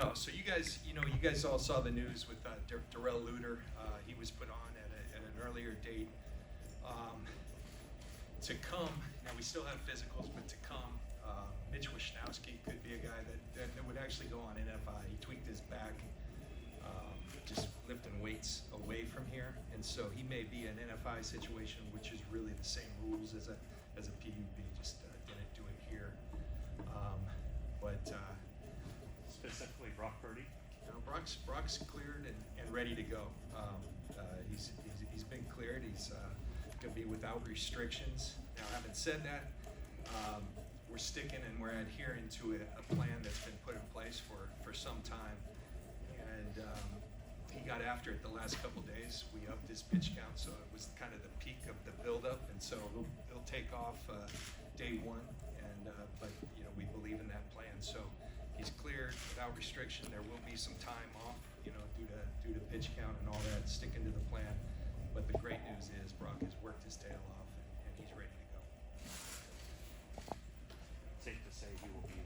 No, so you guys all saw the news with Darrell Luter. He was put on at an earlier date. To come, now we still have physicals, but to come, Mitch Wisnowski could be a guy that would actually go on NFI. He tweaked his back, just lifting weights away from here, and so he may be an NFI situation, which is really the same rules as a PUB, just didn't do it here. But specifically Brock Purdy? Brock's cleared and ready to go. He's been cleared. He's going to be without restrictions. Now, having said that, we're sticking and we're adhering to a plan that's been put in place for some time. And he got after it the last couple days. We upped his pitch count, so it was kind of the peak of the buildup. And so he'll take off day one. And but we believe in that plan. So he's cleared without restriction. There will be some time off, due to pitch count and all that, sticking to the plan. But the great news is Brock has worked his tail off and he's ready to go. Safe to say he will be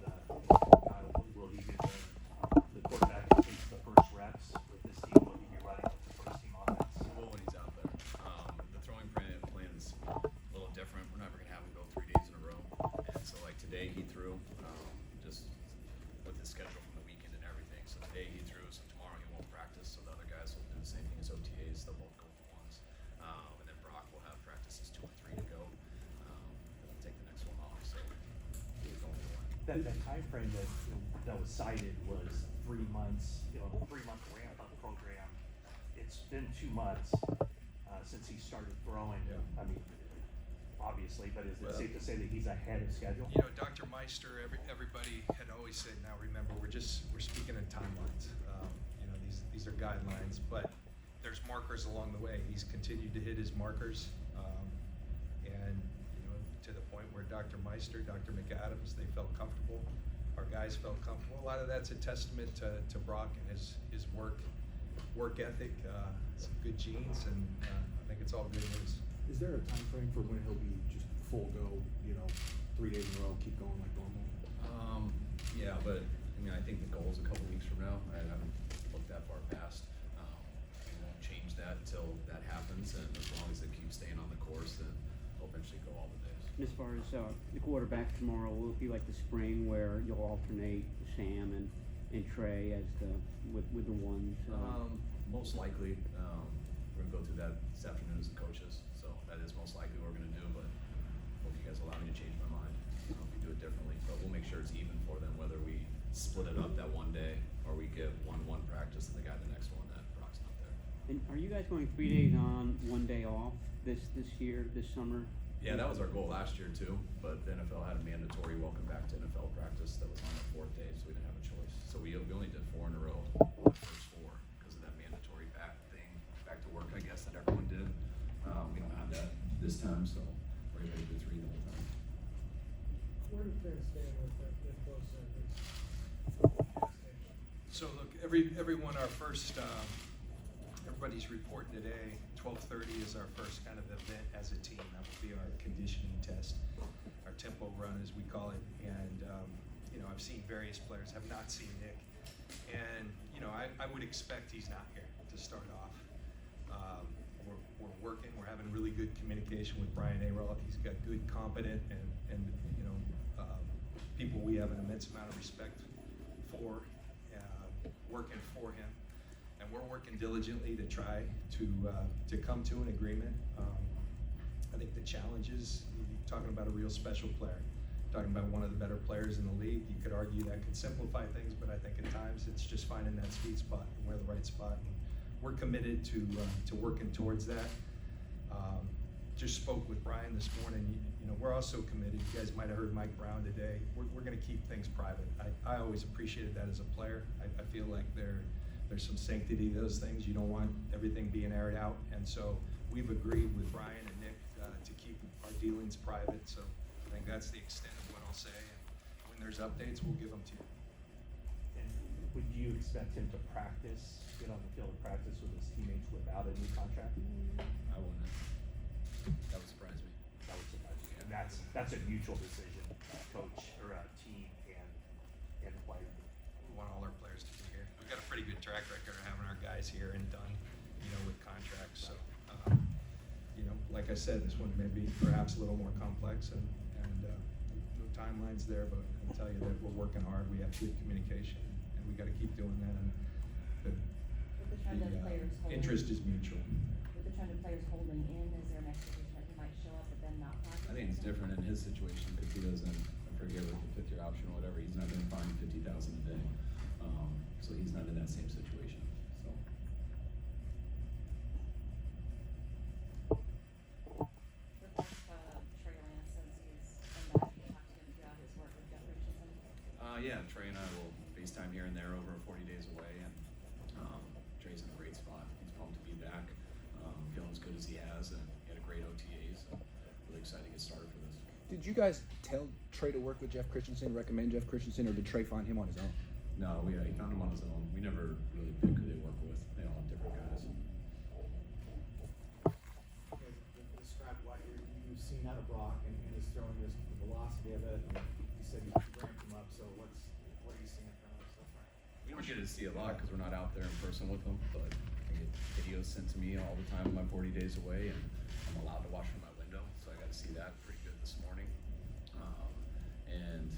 will he be the quarterback who takes the first reps with this team? Will he be running with the first team offense? He will when he's out there. The throwing plan's a little different. We're never going to have him go 3 days in a row. And so like today he threw, just with his schedule from the weekend and everything. So today he threw, so tomorrow he won't practice. So the other guys will do the same thing as OTAs. They'll both go for ones. And then Brock will have practices 2 and 3 to go. And then take the next one off. So he's going to one. That time frame that was cited was 3 months, 3-month ramp up program. It's been 2 months since he started throwing. Yeah. I mean, obviously, but is it safe to say that he's ahead of schedule? Dr. Meister, everybody had always said, now remember, we're speaking in timelines. These are guidelines, but there's markers along the way. He's continued to hit his markers, and to the point where Dr. Meister, Dr. McAdams, they felt comfortable. Our guys felt comfortable. A lot of that's a testament to Brock and his work ethic, some good genes, and I think it's all good news. Is there a time frame for when he'll be just full go, 3 days in a row, keep going like normal? Yeah, but I think the goal is a couple weeks from now. I haven't looked that far past. We won't change that until that happens, and as long as it keeps staying on the course, then we'll eventually go all the days. As far as the quarterback tomorrow, will it be like the spring where you'll alternate Sam and Trey with the ones? Most likely, we're gonna go through that this afternoon as the coaches, so that is most likely what we're gonna do, but hope you guys allow me to change my mind if we do it differently, but we'll make sure it's even for them, whether we split it up that one day or we give one practice and the guy the next one that Brock's not there. And are you guys going 3 days on, 1 day off this year, this summer? Yeah, that was our goal last year too, but the NFL had a mandatory welcome back to NFL practice that was on the 4th day, so we didn't have a choice. So we only did 4 in a row, the first 4, because of that mandatory back to work, I guess, that everyone did. We don't have that this time, so we're able to do 3 the whole time. Where do things stand with those circuits? So look, everyone, everybody's reporting today. 12:30 is our first kind of event as a team. That will be our conditioning test, our tempo run as we call it. And I've seen various players, have not seen Nick, and I would expect he's not here to start off. We're working. We're having really good communication with Brian Aroth. He's got good, competent, and people we have an immense amount of respect for, working for him. And we're working diligently to try to come to an agreement. I think the challenge is you're talking about a real special player, talking about one of the better players in the league. You could argue that could simplify things, but I think at times it's just finding that sweet spot and where the right spot. And we're committed to working towards that. Just spoke with Brian this morning. We're also committed. You guys might have heard Mike Brown today. We're going to keep things private. I always appreciated that as a player. I feel like there's some sanctity to those things. You don't want everything being aired out. And so we've agreed with Brian and Nick to keep our dealings private. So I think that's the extent of what I'll say. And when there's updates, we'll give them to you. And would you expect him to get on the field and practice with his teammates without a new contract? I wouldn't. That would surprise me. That would surprise me. And that's a mutual decision, coach or team and player. We want all our players to be we've got a pretty good track record of having our guys here and done, with contracts. So, like I said, this one may be perhaps a little more complex and no timelines there, but I'll tell you that we're working hard. We have good communication, and we got to keep doing that. And With the trend of players holding. interest is mutual. With the trend of players holding in, is there an expectation that he might show up but then not practice? I think it's different in his situation because he doesn't, I forget what the 5th-year option or whatever, he's not gonna find 50,000 a day. So he's not in that same situation, so. With Trey Lance, since he's been back, you talked to him throughout his work with Jeff Richardson. Yeah, Trey and I will FaceTime here and there over 40 days away, and Trey's in a great spot. He's pumped to be back, feeling as good as he has, and he had a great OTAs. So really excited to get started for this. Did you guys tell Trey to work with Jeff Christensen, recommend Jeff Christensen, or did Trey find him on his own? No, he found him on his own. We never really pick who they work with. They all have different guys. Describe what you've seen out of Brock and his throwing, the velocity of it. You said you ramped him up, so what are you seeing from him so far? We don't get to see a lot because we're not out there in person with them, but I get videos sent to me all the time on my 40 days away, and I'm allowed to watch from my window, so I got to see that pretty good this morning. And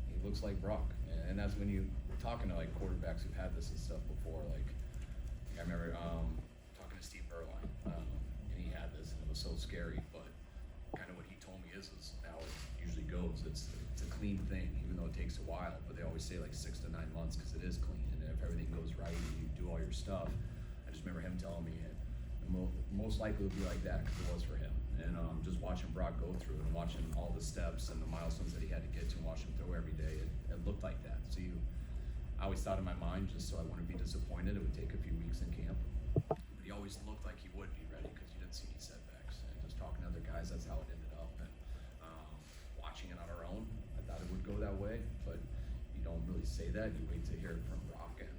he looks like Brock, and that's when you talking to like quarterbacks who've had this and stuff before. Like I remember talking to Steve Berline, and he had this, and it was so scary. But kind of what he told me is how it usually goes. It's a clean thing, even though it takes a while. But they always say like 6 to 9 months because it is clean, and if everything goes right and you do all your stuff. I just remember him telling me it most likely would be like that because it was for him. And just watching Brock go through it and watching all the steps and the milestones that he had to get to and watch him throw every day, it looked like that. So I always thought in my mind, just so I wouldn't be disappointed, it would take a few weeks in camp. But he always looked like he would be ready because you didn't see any setbacks. And just talking to other guys, that's how it ended up. And watching it on our own, I thought it would go that way, but you don't really say that. You wait to hear it from Brock, and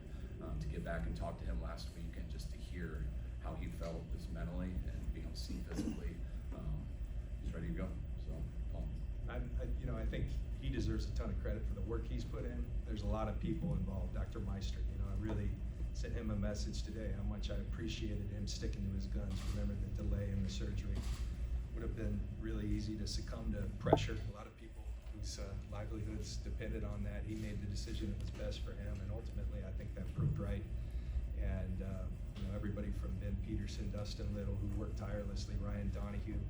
to get back and talk to him last week and just to hear how he felt just mentally and being able to see physically, he's ready to go. So, I think he deserves a ton of credit for the work he's put in. There's a lot of people involved. Dr. Meister, I really sent him a message today how much I appreciated him sticking to his guns. Remember the delay in the surgery. Would have been really easy to succumb to pressure. A lot of people whose livelihoods depended on that. He made the decision that was best for him, and ultimately I think that proved right. And everybody from Ben Peterson, Dustin Little, who worked tirelessly, Ryan Donahue,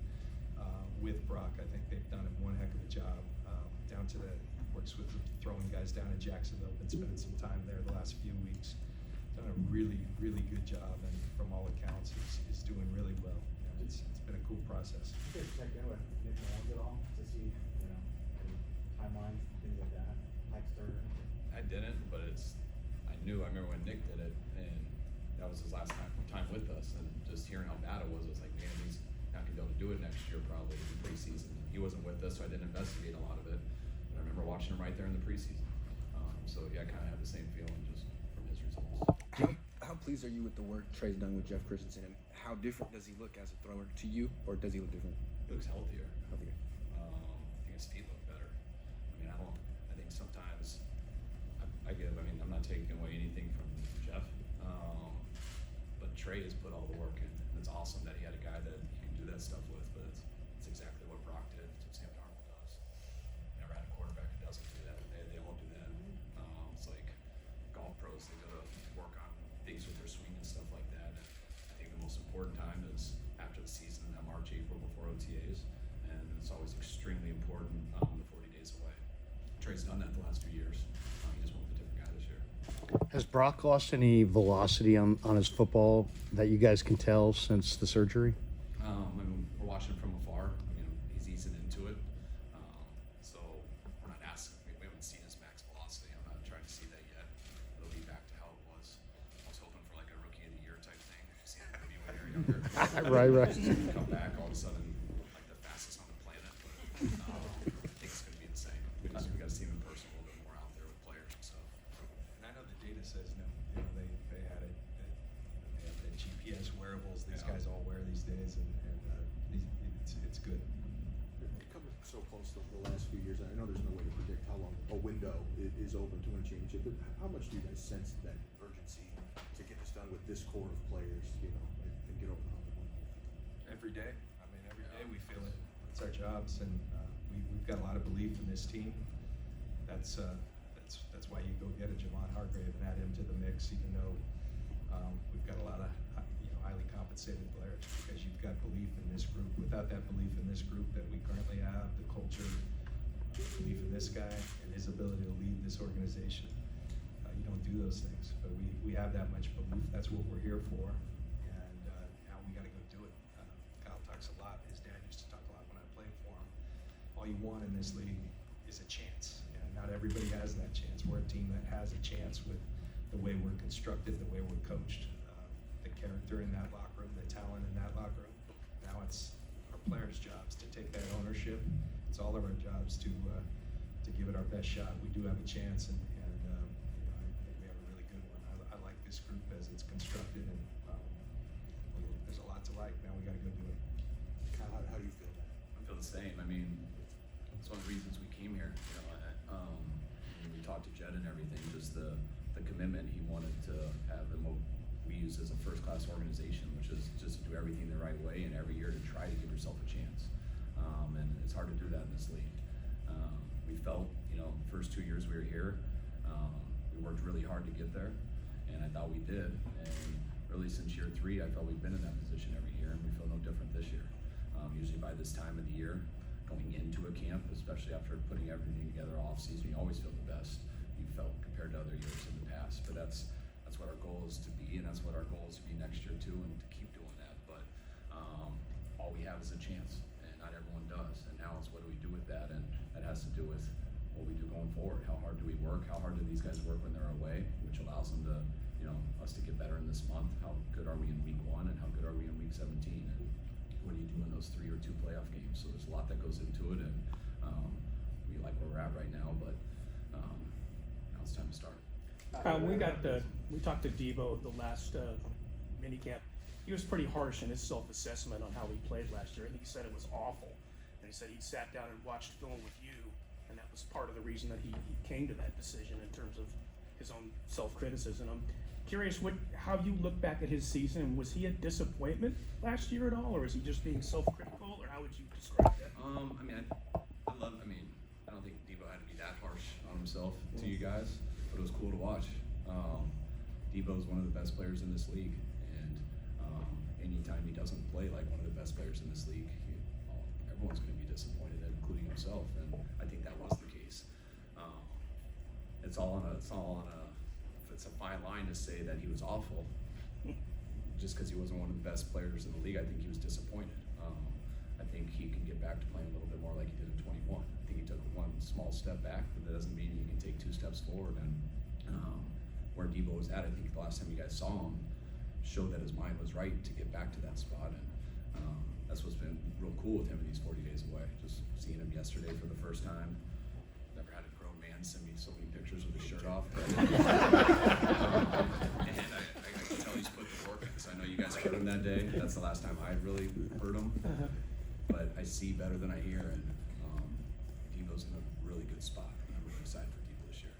with Brock, I think they've done one heck of a job. Down to works with the throwing guys down in Jacksonville, been spending some time there the last few weeks. Done a really, really good job, and from all accounts, he's doing really well. And it's been a cool process. You guys check in with Nick Mullins at all to see, any timelines, things like that, text her? I didn't, but I remember when Nick did it, and that was his last time with us, and just hearing how bad it was like, man, he's not gonna be able to do it next year probably in the preseason. He wasn't with us, so I didn't investigate a lot of it, but I remember watching him right there in the preseason. So yeah, I kind of had the same feeling just from his results. How pleased are you with the work Trey's done with Jeff Christensen, and how different does he look as a thrower to you, or does he look different? He looks healthier. Healthier. I think his feet look better. I think sometimes I'm not taking away anything from Jeff, but Trey has put all the work in. And it's awesome that he had a guy that he can do that stuff with, but it's exactly what Brock did. It's what Sam Darnold does. Never had a quarterback who doesn't do that. They won't do that. It's like golf pros, they go to work on things with their swing and stuff like that. And I think the most important time is after the season, that March, April, before OTAs, and it's always extremely important the 40 days away. Trey's done that the last few years. He just went with a different guy this year. Has Brock lost any velocity on his football that you guys can tell since the surgery? We're watching from afar. He's easing into it. So we're not asking. We haven't seen his max velocity. I'm not trying to see that yet. It'll be back to how it was. I was hoping for like a rookie of the year type thing. You see that movie when you're younger. Right. Come back all of a sudden like the fastest on the planet. But I think it's going to be the same. We got to see him in person a little bit more out there with players and stuff. And I know the data says no. They had it. They have the GPS wearables. These guys all wear these days, and it's good. It comes so close to the last few years. I know there's no way to predict predict how long a window is open to win a championship, but how much do you guys sense that urgency to get this done with this core of players, you know, and get over the hump? Every day. I mean, every day we feel it. It's our jobs, and we've got a lot of belief in this team. That's why you go get a Javon Hargrave and add him to the mix, even though we've got a lot of highly compensated players, because you've got belief in this group. Without that belief in this group that we currently have, the culture, belief in this guy and his ability to lead this organization, you don't do those things. But we have that much belief. That's what we're here for, and now we got to go do it. Kyle talks a lot. His dad used to talk a lot when I played for him. All you want in this league is a chance, and not everybody has that chance. We're a team that has a chance with the way we're constructed, the way we're coached, the character in that locker room, the talent in that locker room. Now it's our players' jobs to take that ownership. It's all of our jobs to give it our best shot. We do have a chance, and I think we have a really good one. I like this group as it's constructed, and there's a lot to like. Now we got to go do it. Kyle, how do you feel that? I feel the same. I mean, it's one of the reasons we came here. You know, when we talked to Jed and everything, just the commitment he wanted to have, and what we use as a first-class organization, which is just to do everything the right way and every year to try to give yourself a chance. And it's hard to do that in this league. We felt, first 2 years we were here, we worked really hard to get there, and I thought we did. And really since year 3, I felt we've been in that position every year, and we feel no different this year. Usually by this time of the year, going into a camp, especially after putting everything together off season, you always feel the best you felt compared to other years in the past. But that's what our goal is to be, and that's what our goal is to be next year too, and to keep doing that. But all we have is a chance, and not everyone does. And now it's what do we do with that, and that has to do with what we do going forward. How hard do we work? How hard do these guys work when they're away, which allows them to, us to get better in this month? How good are we in week 1, and how good are we in week 17? And what do you do in those 3 or 2 playoff games? So there's a lot that goes into it, and we like where we're at right now, but now it's time to start. We talked to Debo the last minicamp. He was pretty harsh in his self-assessment on how he played last year, and he said it was awful. And he said he sat down and watched film with you, and that was part of the reason that he came to that decision in terms of his own self-criticism. I'm curious how you look back at his season. Was he a disappointment last year at all, or is he just being self-critical, or how would you describe that? I don't think Debo had to be that harsh on himself to you guys, but it was cool to watch. Debo is one of the best players in this league, and anytime he doesn't play like one of the best players in this league, everyone's going to be disappointed, including himself. And I think that was the case. It's a fine line to say that he was awful, just because he wasn't one of the best players in the league. I think he was disappointed. I think he can get back to playing a little bit more like he did in 21. I think he took one small step back, but that doesn't mean you can take 2 steps forward. And where Debo was at, I think the last time you guys saw him, showed that his mind was right to get back to that spot. And that's what's been real cool with him in these 40 days away. Just seeing him yesterday for the first time. Never had a grown man send me so many pictures with his shirt off. And I can tell he's put the work in, because I know you guys heard him that day. That's the last time I really heard him. But I see better than I hear, and Debo's in a really good spot. And I'm really excited for Debo this year.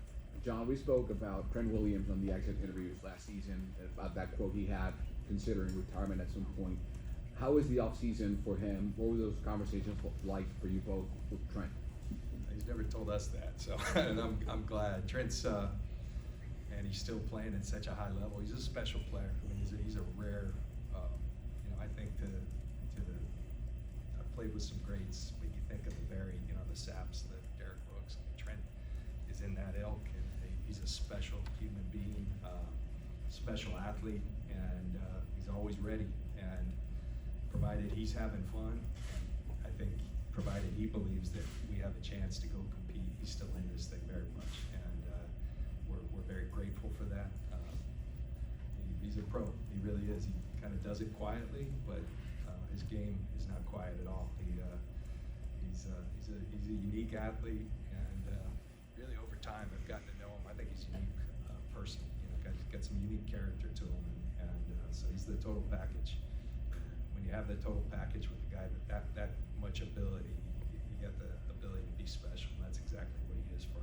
John, we spoke about Trent Williams on the exit interviews last season, about that quote he had considering retirement at some point. How was the offseason for him? What were those conversations like for you both with Trent? He's never told us that, so and I'm glad. Trent's and he's still playing at such a high level. He's a special player. I mean, he's a rare. I think I've played with some greats, but you think of the Saps, the Derek Brooks. Trent is in that ilk, and he's a special human being, special athlete, and he's always ready. And provided he's having fun, and I think provided he believes that we have a chance to go compete, he's still in this thing very much, and we're very grateful for that. He's a pro. He really is. He kind of does it quietly, but his game is not quiet at all. He's a unique athlete, and really over time I've gotten to know him. I think he's a unique person. He's got some unique character to him, and so he's the total package. When you have the total package with a guy that much ability, you get the ability to be special, and that's exactly what he is for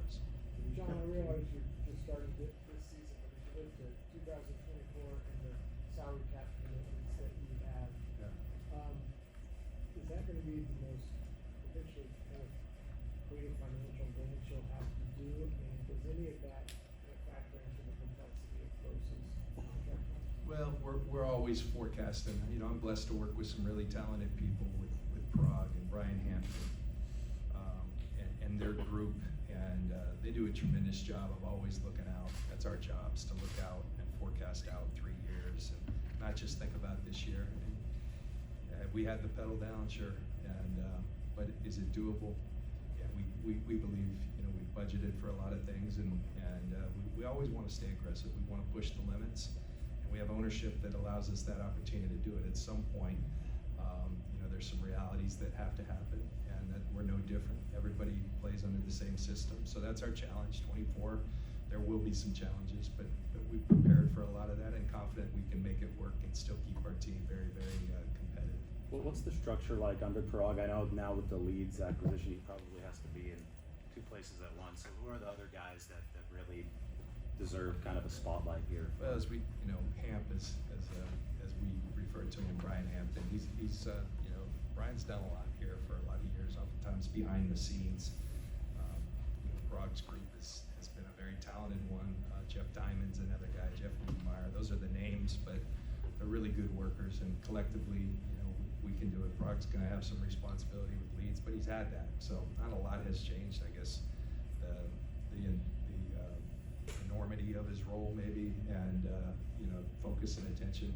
big a financial branch you'll have to do, and does any of that factor into the complexity of Gross's contract? Well, we're always forecasting. You know, I'm blessed to work with some really talented people with Prague and Brian Hampton and their group, and they do a tremendous job of always looking out. That's our job, is to look out and forecast out 3 years, and not just think about this year. And we had the pedal down, sure, and but is it doable? Yeah, we believe, you know, we budgeted for a lot of things, and we always want to stay aggressive. We want to push the limits. We have ownership that allows us that opportunity to do it. At some point, you know, there's some realities that have to happen, and that we're no different. Everybody plays under the same system, so that's our challenge. 24, there will be some challenges, but we've prepared for a lot of that, and confident we can make it work and still keep our team very, very competitive. Well, what's the structure like under Prague? I know now with the Leeds acquisition, he probably has to be in 2 places at once. So who are the other guys that really deserve kind of a spotlight here? Well, as we, you know, Hamp as we refer to him, Brian Hampton. He's you know, Brian's done a lot here for a lot of years, oftentimes behind the scenes. You know, Prague's group has been a very talented one. Jeff Diamond's another guy. Jeff Wiedemeyer. Those are the names, but they're really good workers, and collectively, you know, we can do it. Prague's going to have some responsibility with Leeds, but he's had that, so not a lot has changed. I guess the enormity of his role maybe, and you know, focus and attention.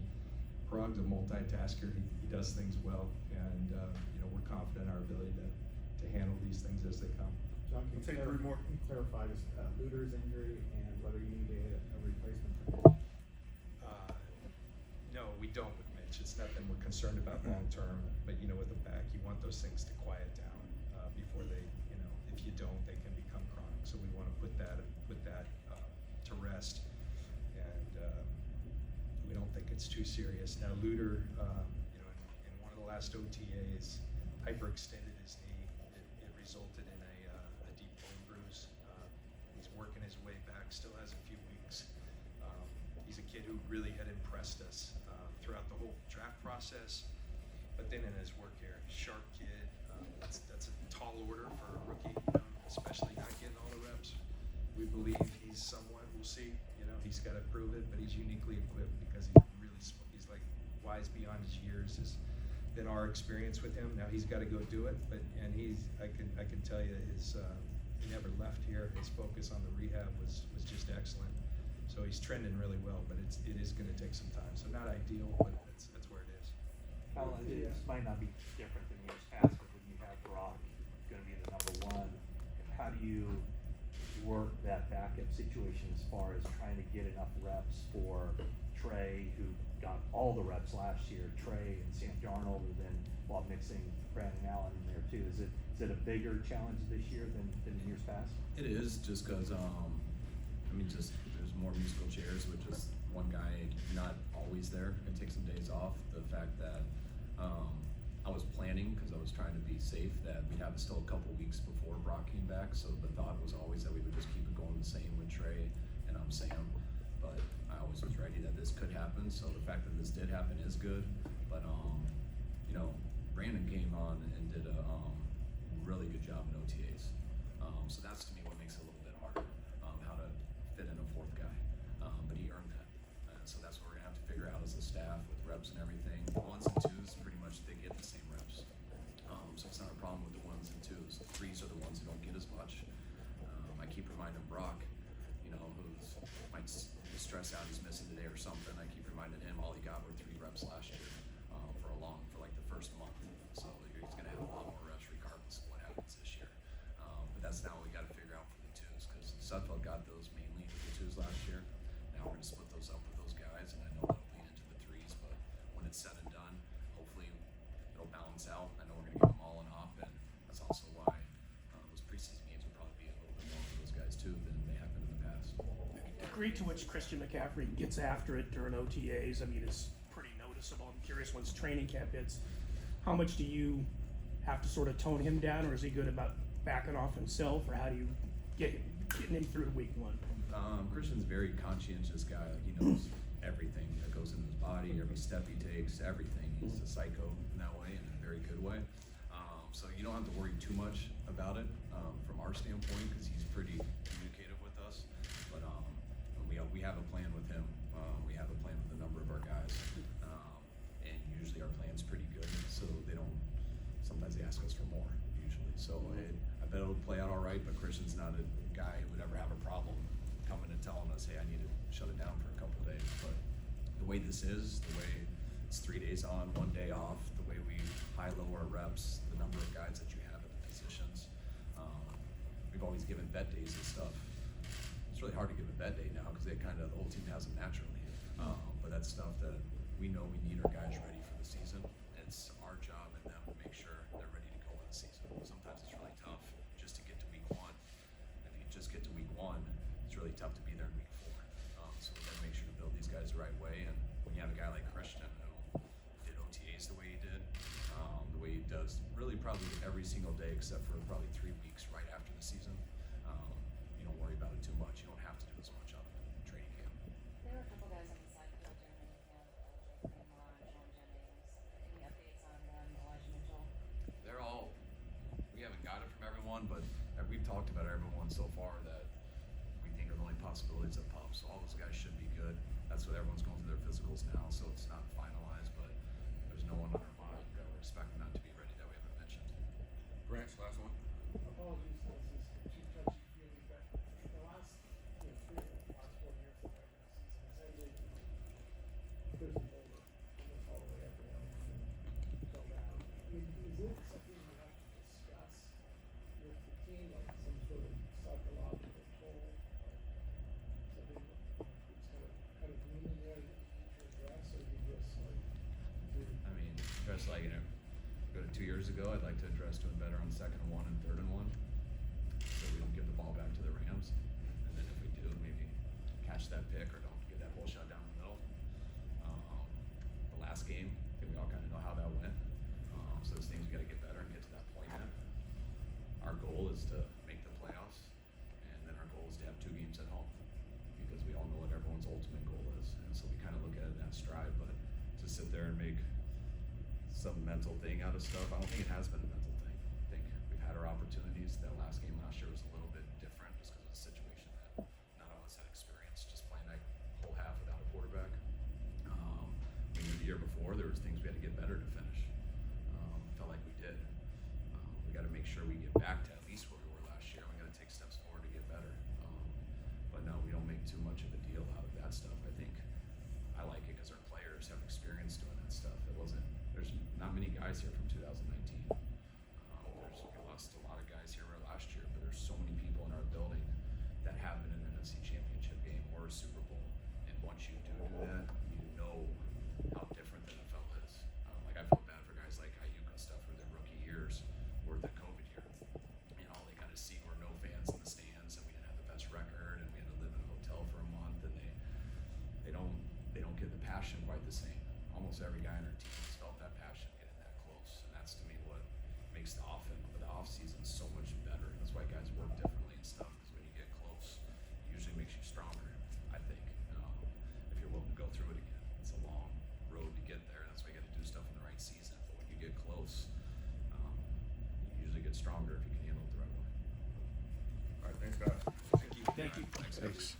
Prague's a multitasker. He does things well, and you know, we're confident in our ability to handle these things as they come. John, can We'll take you 3 more. clarify this Luter's injury and whether you need a replacement? No, we don't with Mitch. It's nothing we're concerned about long term, but you know, with the back, you want those things to quiet down before they, you know, if you don't, they can become chronic. So we want to put that to rest, and we don't think it's too serious. Now, Luter, you know, in one of the last OTAs, hyperextended his knee. It resulted in a deep bone bruise. He's working his way back. Still has a few weeks. He's a kid who really had impressed us throughout the whole draft process, but then in his work here, sharp kid. That's a tall order for a rookie, you know, especially not getting all the reps. We believe he's somewhat. We'll see. You know, he's got to prove it, but he's uniquely equipped because he's like wise beyond his years. Has been our experience with him. Now he's got to go do it, but I can tell you he never left here. His focus on the rehab was just excellent. So he's trending really well, but it is going to take some time. So not ideal, but that's where it is. Well, this might not be different than years past, but when you have Brock going to be the #1, how do you work that backup situation as far as trying to get enough reps for Trey, who got all the reps last year, Trey and Sam Darnold, and then while mixing Brandon Allen in there too? Is it a bigger challenge this year than in years past? It is, just because, I mean, just there's more musical chairs with just one guy not always there and take some days off. The fact that I was planning, because I was trying to be safe, that we'd have still a couple weeks before Brock came back. So the thought was always that we would just keep it going the same with Trey and Sam. But I always was ready that this could happen. So the fact that this did happen is good. But you know, Brandon came on and did a really good job in OTAs. So that's to me what makes it a little bit harder, how to fit in a 4th guy. But he earned that. So that's what we're gonna have to figure out as a staff with reps and everything. 1s and 2s, pretty much they get the same reps. So it's not a problem with the 1s and 2s. The 3s are the ones who don't get as much. I keep reminding Brock, you know, who's might stress out he's missing today or something. I keep reminding him all he got were 3 reps last year for like the first month. So he's gonna have a lot more reps regardless of what happens this year. But that's now what we got to figure out for the 2s, because Sudfeld got those mainly with the 2s last year. Now we're gonna split those up with those guys, and I know that'll lead into the 3s. But when it's said and done, hopefully it'll balance out. I know we're gonna give them all an op, and that's also why those preseason games will probably be a little bit more for those guys too than they have been in the past. The degree to which Christian McCaffrey gets after it during OTAs, I mean, is pretty noticeable. I'm curious, once training camp hits, how much do you have to sort of tone him down, or is he good about backing off himself, or how do you getting him through week 1? Christian's a very conscientious guy. Like, he knows everything that goes into his body, every step he takes, everything. He's a psycho in that way, in a very good way. So you don't have to worry too much about it from our our standpoint, because he's pretty communicative with us. But we have a plan with him. We have a plan with a number of our guys, and usually our plan's pretty good. So they don't. Sometimes they ask us for more. Usually, so I bet it'll play out all right. But Christian's not a guy who would ever have a problem coming and telling us, hey, I need to shut it down for a couple of days. But the way this is, the way it's 3 days on, 1 day off, the way we high-low our reps, the number of guys that you have at the positions. We've always given vet days and stuff. It's really hard to give a vet day now because the whole team has them naturally. But that's stuff that we know we need our guys ready for the season. It's our job and them to make sure they're ready to go in the season. Sometimes it's really tough just to get to week 1. If you just get to week 1, it's really tough to be there in week 4. So we gotta make sure to build these guys the right way. And when you have a guy like Christian who did OTAs the way he did, the way he does really probably every single day except for probably 3 weeks right after the season, you don't worry about it too much. You don't have to do as much on training camp. There were a couple guys on the side field during mini camp, Jake Greenlaw, Sean Jennings. Any updates on them, Elijah Mitchell? They're all, we haven't got it from everyone, but we've talked about everyone so far that we think are the only possibilities of pup. So all those guys should be good. That's what everyone's going through their physicals now, so it's not finalized, but there's no one on our mind that we're expecting not to be ready that we haven't mentioned. Branch, last one. Apologies, this is too touchy-feely, but the last, 3 or 4 years of the regular season, it's every prison over, almost all the way up and until now. Is it something you have to discuss with the team, like some sort of psychological toll, like something it's kind of meaning there that you need to address, or you just like do? I mean, just like, go to 2 years ago, I'd like to address doing better on 2nd and 1 and 3rd and 1. So we don't give the ball back to the Rams. And then if we do, maybe catch that pick or don't get that whole shot down the middle. The last game, I think we all kind of know how that went. So those things we got to get better and get to that point in. Our goal is to make the playoffs, and then our goal is to have 2 games at home because we all know what everyone's ultimate goal is. And so we kind of look at it in that stride, but to sit there and make some mental thing out of stuff, I don't think it has been a mental thing. I think we've had our opportunities. That last game last year was a little bit different just because of the situation that none of us had experienced, just playing that whole half without a quarterback. We knew the year before there was things we had to get better to finish. Felt like we did. We got to make sure we get back to at least where we were last year. We got to take steps forward to get better. But no, we don't make too much of a deal out of that stuff. I think I like it because our players have experience doing that stuff. There's not many guys here from 2019. We lost a lot of guys here last year, but there's so many people in our building that have been in an NFC Championship game or a Super Bowl. And once you do that, you know how different the NFL is. Like I feel bad for guys like Ayuk and stuff who their rookie years were the COVID year. All they got to see were no fans in the stands, and we didn't have the best record, and we had to live in a hotel for a month, and they don't get the passion quite the same. Almost every guy in our team has felt that passion getting that close, and that's to me what makes the off season so much better. That's why guys work differently and stuff. Because when you get close, it usually makes you stronger. I think if you're willing to go through it again, it's a long road to get there. That's why you got to do stuff in the right season. But when you get close, you usually get stronger if you can handle it the right way. All right, thanks, guys. Thank you. Thank you. Thanks.